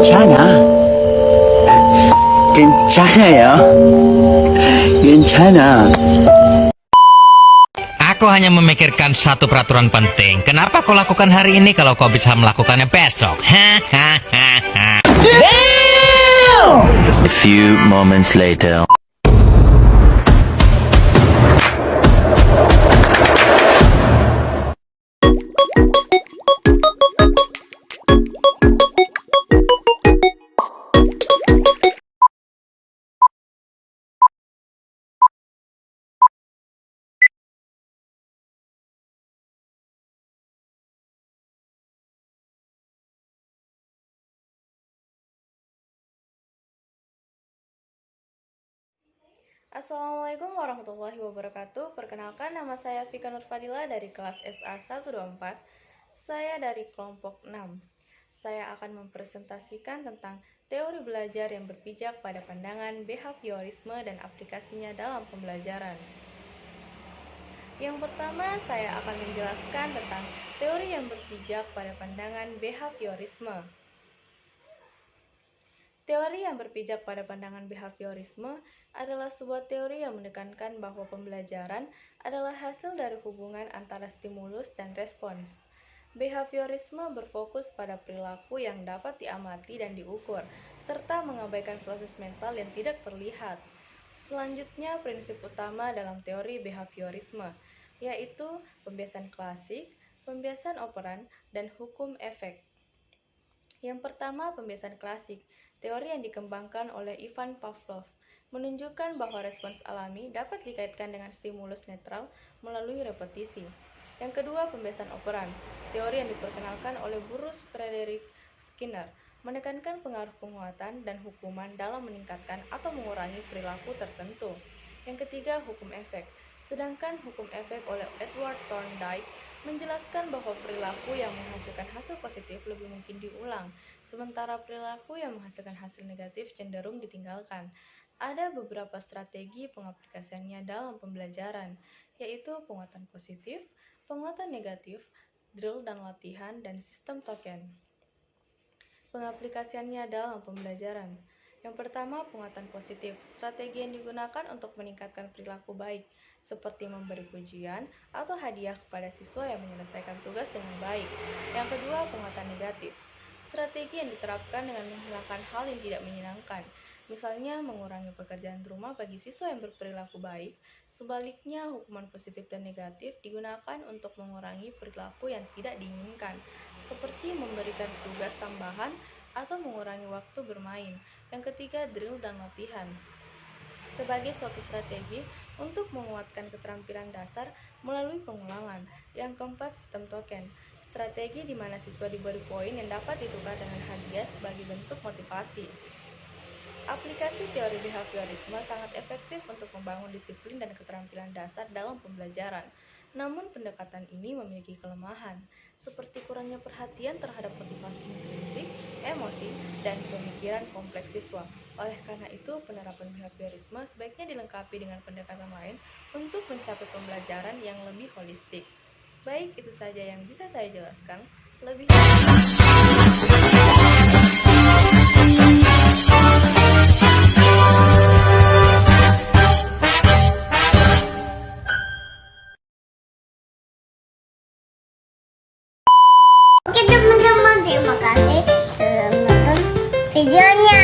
괜찮아. 괜찮아요. 괜찮아. Aku hanya memikirkan satu peraturan penting. Kenapa kau lakukan hari ini kalau kau bisa melakukannya besok? Hahaha. A few moments later. Assalamualaikum warahmatullahi wabarakatuh. Perkenalkan, nama saya Vika Nurfadila dari kelas SA 124. Saya dari kelompok 6. Saya akan mempresentasikan tentang teori belajar yang berpijak pada pandangan behaviorisme dan aplikasinya dalam pembelajaran. Yang pertama, saya akan menjelaskan tentang teori yang berpijak pada pandangan behaviorisme. Teori yang berpijak pada pandangan behaviorisme adalah sebuah teori yang menekankan bahwa pembelajaran adalah hasil dari hubungan antara stimulus dan respons. Behaviorisme berfokus pada perilaku yang dapat diamati dan diukur, serta mengabaikan proses mental yang tidak terlihat. Selanjutnya, prinsip utama dalam teori behaviorisme, yaitu pembiasan klasik, pembiasan operan, dan hukum efek. Yang pertama, pembiasan klasik. Teori yang dikembangkan oleh Ivan Pavlov menunjukkan bahwa respons alami dapat dikaitkan dengan stimulus netral melalui repetisi. Yang kedua, pembiasan operan. Teori yang diperkenalkan oleh Bruce Frederick Skinner menekankan pengaruh penguatan dan hukuman dalam meningkatkan atau mengurangi perilaku tertentu. Yang ketiga, hukum efek. Sedangkan hukum efek oleh Edward Thorndike menjelaskan bahwa perilaku yang menghasilkan hasil positif lebih mungkin diulang, sementara perilaku yang menghasilkan hasil negatif cenderung ditinggalkan. Ada beberapa strategi pengaplikasiannya dalam pembelajaran, yaitu penguatan positif, penguatan negatif, drill dan latihan, dan sistem token. Pengaplikasiannya dalam pembelajaran. Yang pertama, penguatan positif. Strategi yang digunakan untuk meningkatkan perilaku baik, seperti memberi pujian atau hadiah kepada siswa yang menyelesaikan tugas dengan baik. Yang kedua, penguatan negatif. Strategi yang diterapkan dengan menghilangkan hal yang tidak menyenangkan, misalnya mengurangi pekerjaan rumah bagi siswa yang berperilaku baik. Sebaliknya, hukuman positif dan negatif digunakan untuk mengurangi perilaku yang tidak diinginkan, seperti memberikan tugas tambahan atau mengurangi waktu bermain. Yang ketiga, drill dan latihan. Sebagai suatu strategi untuk menguatkan keterampilan dasar melalui pengulangan. Yang keempat, sistem token. Strategi di mana siswa diberi poin yang dapat ditukar dengan hadiah sebagai bentuk motivasi. Aplikasi teori behaviorisme sangat efektif untuk membangun disiplin dan keterampilan dasar dalam pembelajaran. Namun pendekatan ini memiliki kelemahan, seperti kurangnya perhatian terhadap motivasi intrinsik, emosi, dan pemikiran kompleks siswa. Oleh karena itu, penerapan behaviorisme sebaiknya dilengkapi dengan pendekatan lain untuk mencapai pembelajaran yang lebih holistik. Baik, itu saja yang bisa saya jelaskan. Lebih Oke teman-teman, terima kasih sudah menonton videonya.